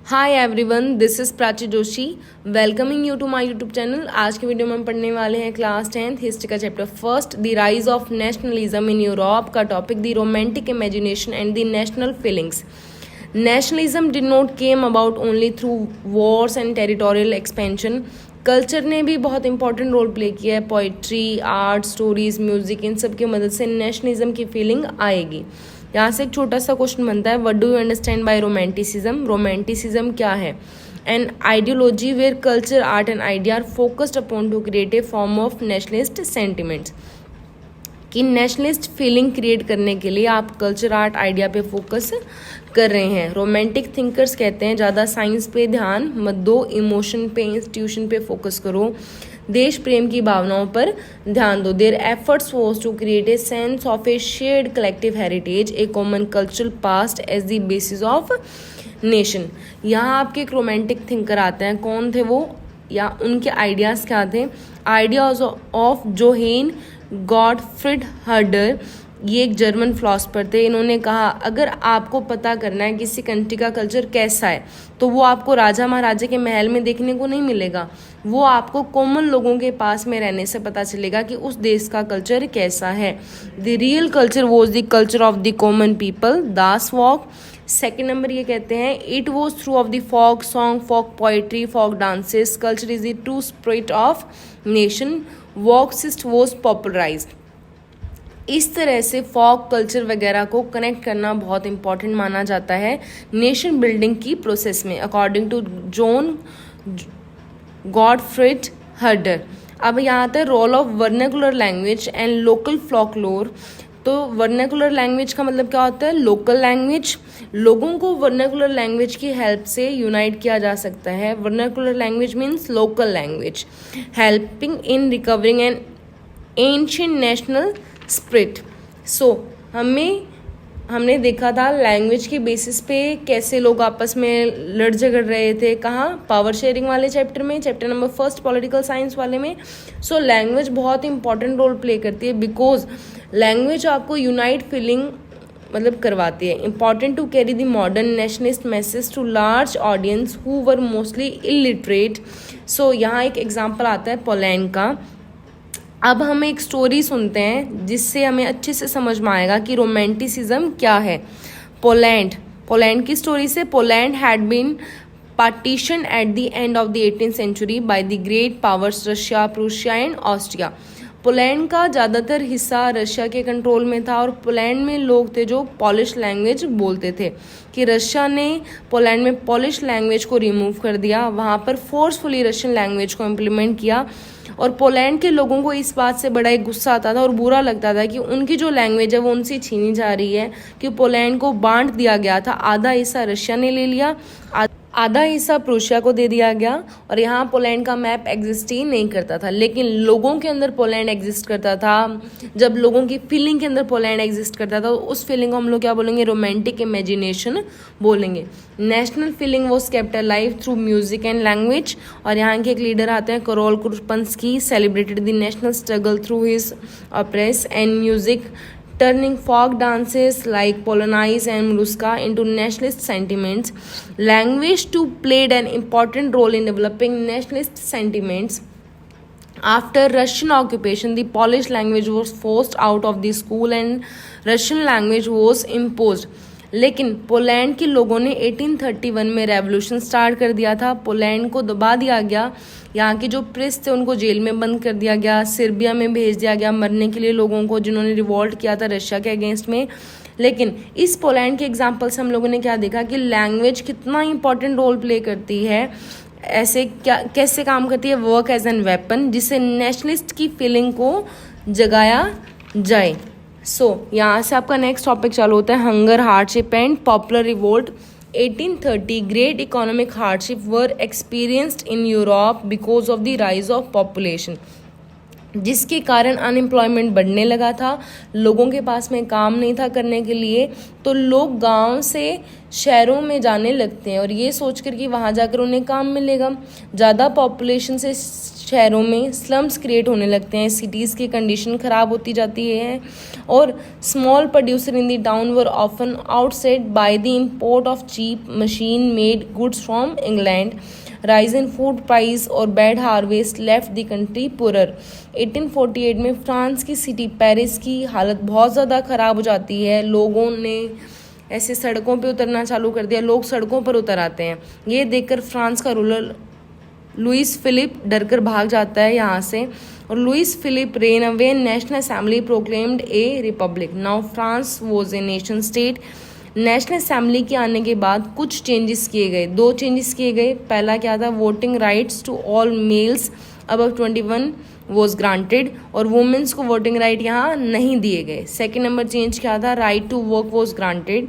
Hi everyone, this is Prachi Joshi welcoming you to my YouTube channel. आज के video में हम पढ़ने वाले हैं क्लास 10th हिस्ट्री का chapter first, the rise of nationalism in Europe का topic the romantic imagination and the national feelings. Nationalism did not came about only through wars and territorial expansion. Culture ने भी बहुत important role play किया है। Poetry, art, stories, music, इन सब की मदद से नेशनलिज्म की फीलिंग आएगी। यहाँ से एक छोटा सा क्वेश्चन बनता है, what do you understand by romanticism? Romanticism क्या है? An ideology where culture, art and idea are focused upon to create a form of nationalist sentiments. कि नेशनलिस्ट फीलिंग क्रिएट करने के लिए आप कल्चर, आर्ट, आइडिया पे फोकस कर रहे हैं। रोमांटिक थिंकर्स कहते हैं ज़्यादा साइंस पे ध्यान मत दो, इमोशन पे, इंस्टीट्यूशन पे फोकस करो, देश प्रेम की भावनाओं पर ध्यान दो। Their efforts was to create a sense of a shared collective heritage, a common cultural past as the basis of nation. यहाँ आपके एक रोमांटिक थिंकर आते हैं, कौन थे वो या उनके आइडियाज़ क्या थे? आइडियाज ऑफ जोहेन गॉटफ्रिड हर्डर, ये एक जर्मन फिलोसफर थे। इन्होंने कहा अगर आपको पता करना है किसी कंट्री का कल्चर कैसा है तो वो आपको राजा महाराजा के महल में देखने को नहीं मिलेगा, वो आपको कॉमन लोगों के पास में रहने से पता चलेगा कि उस देश का कल्चर कैसा है। The real culture was the culture of the common people, das volk. Second number ये कहते हैं, it was through of the folk song, folk poetry, folk dances, culture is the true spirit of nation, volksgeist was popularised. इस तरह से Fock culture वगैरह को connect करना बहुत इंपॉर्टेंट माना जाता है नेशन बिल्डिंग की प्रोसेस में, according to John Gottfried Herder. अब यहाँ आता है role of vernacular language and local folklore. तो वर्नाकुलर लैंग्वेज का मतलब क्या होता है? Local language. लोगों को वर्नाकुलर लैंग्वेज की हेल्प से यूनाइट किया जा सकता है। Vernacular language means local language, helping in recovering an ancient national spirit. So हमने देखा था लैंग्वेज के बेसिस पे कैसे लोग आपस में लड़ झगड़ रहे थे। कहाँ? पावर शेयरिंग वाले चैप्टर में, chapter number first political science वाले में। सो लैंग्वेज बहुत इंपॉर्टेंट रोल प्ले करती है बिकॉज लैंग्वेज आपको यूनाइट फीलिंग मतलब करवाती है। Important to carry the modern nationalist message to large audience who were mostly illiterate. So यहाँ एक एग्जाम्पल आता है पोलैंड का। अब हम एक स्टोरी सुनते हैं जिससे हमें अच्छे से समझ में आएगा कि रोमांटिसिज्म क्या है। पोलैंड की स्टोरी से, Poland had been partition at the end of the 18th century by the great powers Russia, Prussia and Austria. Poland का ज़्यादातर हिस्सा रशिया के कंट्रोल में था और पोलैंड में लोग थे जो पॉलिश लैंग्वेज बोलते थे। कि रशिया ने पोलैंड में पॉलिश लैंग्वेज को रिमूव कर दिया, वहाँ पर फोर्सफुली रशियन लैंग्वेज को इम्प्लीमेंट किया। और पोलैंड के लोगों को इस बात से बड़ा एक गुस्सा आता था और बुरा लगता था कि उनकी जो लैंग्वेज है वो उनसे छीनी जा रही है, कि पोलैंड को बांट दिया गया था। आधा हिस्सा रशिया ने ले लिया, आधा हिस्सा प्रूशिया को दे दिया गया और यहाँ पोलैंड का मैप एग्जिस्ट ही नहीं करता था। लेकिन लोगों के अंदर पोलैंड एग्जिस्ट करता था। जब लोगों की फीलिंग के अंदर पोलैंड एग्जिस्ट करता था, उस फीलिंग को हम लोग क्या बोलेंगे? रोमांटिक इमेजिनेशन बोलेंगे। National feeling was kept alive through music and language. और यहाँ के एक लीडर आते हैं Karol Kurpinski, celebrated the national struggle through his press and music, turning folk dances like Polonaise and Mruska into nationalist sentiments. Language too played an important role in developing nationalist sentiments. After Russian occupation, the Polish language was forced out of the school and Russian language was imposed. लेकिन Poland के लोगों ने 1831 में revolution start कर दिया था। Poland को दबा दिया गया, यहाँ के जो प्रेस थे उनको जेल में बंद कर दिया गया, सर्बिया में भेज दिया गया मरने के लिए लोगों को जिन्होंने रिवॉल्ट किया था रशिया के अगेंस्ट में। लेकिन इस पोलैंड के एग्जाम्पल से हम लोगों ने क्या देखा कि लैंग्वेज कितना इंपॉर्टेंट रोल प्ले करती है, ऐसे क्या कैसे काम करती है, वर्क एज एन वेपन, जिससे नेशनलिस्ट की फीलिंग को जगाया जाए। सो यहाँ से आपका नेक्स्ट टॉपिक चालू होता है, hunger, hardship and popular revolt. 1830 great economic hardship were experienced in Europe because of the rise of population. जिसके कारण अनएम्प्लॉयमेंट बढ़ने लगा था, लोगों के पास में काम नहीं था करने के लिए, तो लोग गांव से शहरों में जाने लगते हैं और ये सोच कर कि वहाँ जाकर उन्हें काम मिलेगा। ज़्यादा पॉपुलेशन से शहरों में स्लम्स क्रिएट होने लगते हैं, सिटीज़ की कंडीशन ख़राब होती जाती है और small producer in the town were often outset by the import of cheap machine made goods from England. Rise in food price और bad harvest left the country poorer. 1848 में फ्रांस की city Paris की हालत बहुत ज़्यादा ख़राब हो जाती है। लोगों ने ऐसे सड़कों पे उतरना चालू कर दिया, लोग सड़कों पर उतर आते हैं। ये देखकर फ्रांस का रूलर लुइस फिलिप डरकर भाग जाता है यहाँ से और Louis Philippe ran away. National assembly proclaimed a republic. Now France was a nation state. National assembly के आने के बाद कुछ चेंजेस किए गए, 2 चेंजेस किए गए। पहला क्या था, voting rights to all males above 21 was granted और वुमेन्स को वोटिंग राइट यहाँ नहीं दिए गए। सेकेंड नंबर चेंज क्या था, right to work was granted.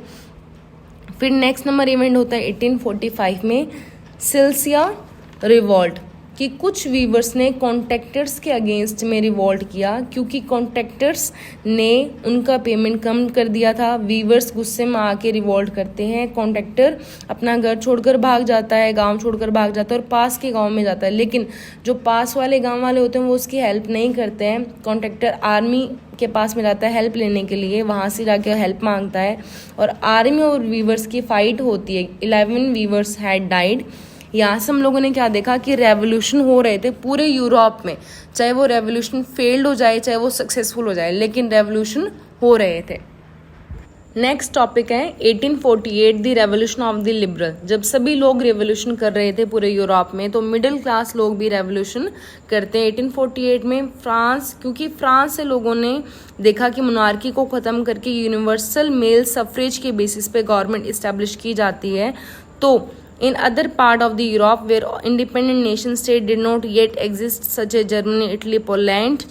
फिर नेक्स्ट नंबर इवेंट होता है 1845 में सिल्सिया रिवॉल्ट, कि कुछ वीवर्स ने कॉन्ट्रैक्टर्स के अगेंस्ट में रिवॉल्ट किया क्योंकि कॉन्ट्रैक्टर्स ने उनका पेमेंट कम कर दिया था। वीवर्स गुस्से में आके रिवॉल्ट करते हैं, कॉन्ट्रैक्टर अपना घर छोड़कर भाग जाता है, गांव छोड़कर भाग जाता है और पास के गांव में जाता है, लेकिन जो पास वाले गांव वाले होते हैं वो उसकी हेल्प नहीं करते हैं। कॉन्ट्रैक्टर आर्मी के पास में जाता है हेल्प लेने के लिए, वहाँ से जाके हेल्प मांगता है और आर्मी और वीवर्स की फाइट होती है। 11 वीवर्स हैड डाइड। यहाँ से हम लोगों ने क्या देखा कि रेवोल्यूशन हो रहे थे पूरे यूरोप में, चाहे वो रेवोल्यूशन फेल्ड हो जाए चाहे वो सक्सेसफुल हो जाए, लेकिन रेवोल्यूशन हो रहे थे। नेक्स्ट टॉपिक है 1848 the revolution of the liberal. जब सभी लोग रेवोल्यूशन कर रहे थे पूरे यूरोप में तो मिडिल क्लास लोग भी रेवोल्यूशन करते हैं 1848 में। फ्रांस, क्योंकि फ्रांस से लोगों ने देखा कि मोनार्की को ख़त्म करके यूनिवर्सल मेल सफरेज के बेसिस पे गवर्नमेंट इस्टेब्लिश की जाती है, तो in other part of the Europe where independent nation state did not yet exist such as Germany, Italy, Poland,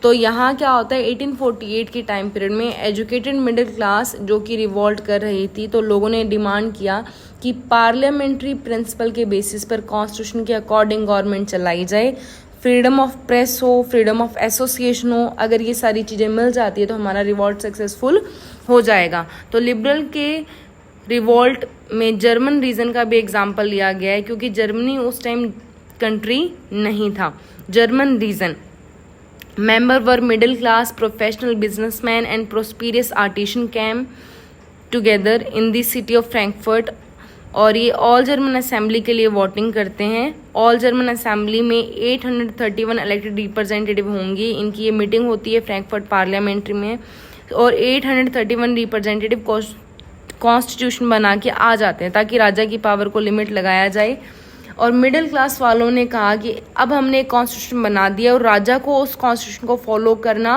तो यहाँ क्या होता है 1848 के टाइम पीरियड में एजुकेटेड मिडिल क्लास जो कि रिवॉल्ट कर रही थी, तो लोगों ने डिमांड किया कि पार्लियामेंट्री प्रिंसिपल के बेसिस पर कॉन्स्टिट्यूशन के अकॉर्डिंग गवर्नमेंट चलाई जाए, फ्रीडम ऑफ प्रेस हो, फ्रीडम ऑफ एसोसिएशन हो। अगर ये सारी चीज़ें मिल जाती है तो हमारा रिवॉल्ट सक्सेसफुल हो जाएगा। तो लिबरल के रिवॉल्ट में जर्मन रीजन का भी एग्जाम्पल लिया गया है क्योंकि जर्मनी उस टाइम कंट्री नहीं था। German region member were middle class professional businessman and prosperous artisan came together in the city of Frankfurt. और ये ऑल जर्मन असेंबली के लिए वोटिंग करते हैं। ऑल जर्मन असेंबली में 831 इलेक्टेड रिप्रेजेंटेटिव होंगे। इनकी ये मीटिंग होती है फ्रैंकफर्ट पार्लियामेंट्री में और 831 रिप्रेजेंटेटिव कॉन्स्टिट्यूशन बना के आ जाते हैं ताकि राजा की पावर को लिमिट लगाया जाए। और मिडिल क्लास वालों ने कहा कि अब हमने एक कॉन्स्टिट्यूशन बना दिया और राजा को उस कॉन्स्टिट्यूशन को फॉलो करना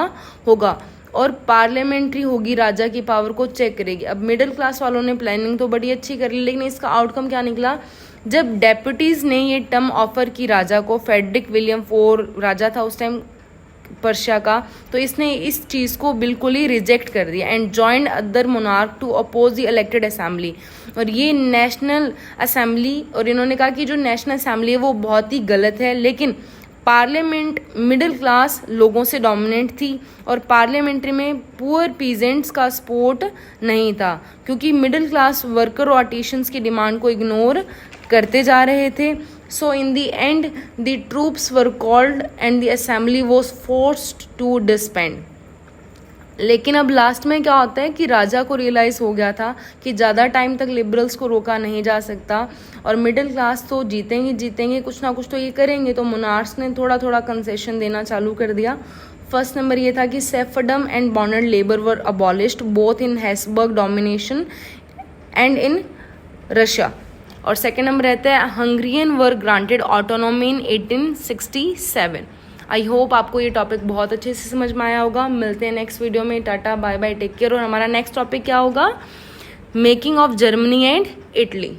होगा और पार्लियामेंट्री होगी, राजा की पावर को चेक करेगी। अब मिडिल क्लास वालों ने प्लानिंग तो बड़ी अच्छी कर ली, लेकिन इसका आउटकम क्या निकला, जब डेप्यूटीज़ ने ये टर्म ऑफर की राजा को, फेडरिक विलियम IV राजा था उस टाइम पर्शिया का, तो इसने इस चीज़ को बिल्कुल ही रिजेक्ट कर दिया and joined other monarch to oppose the elected assembly. और ये नेशनल असेंबली, और इन्होंने कहा कि जो नेशनल असेंबली है वो बहुत ही गलत है, लेकिन पार्लियामेंट मिडिल क्लास लोगों से डोमिनेट थी और पार्लियामेंट्री में पुअर पीजेंट्स का सपोर्ट नहीं था क्योंकि मिडिल क्लास वर्कर और आर्टिशंस की डिमांड को इग्नोर करते जा रहे थे। So in the end, the troops were called and the assembly was forced to disband. लेकिन अब लास्ट में क्या होता है कि राजा को रियलाइज़ हो गया था कि ज़्यादा टाइम तक लिबरल्स को रोका नहीं जा सकता और मिडिल क्लास तो जीतेंगे कुछ ना कुछ तो ये करेंगे, तो मोनार्क्स ने थोड़ा थोड़ा कंसेशन देना चालू कर दिया। फर्स्ट नंबर ये था कि serfdom and bonded labour were abolished both in Habsburg domination and in Russia. और सेकेंड नंबर रहता है Hungarian were granted autonomy in 1867। I hope आपको ये टॉपिक बहुत अच्छे से समझ में आया होगा। मिलते हैं नेक्स्ट वीडियो में। Ta ta bye bye, take care. और हमारा नेक्स्ट टॉपिक क्या होगा, making of Germany and Italy.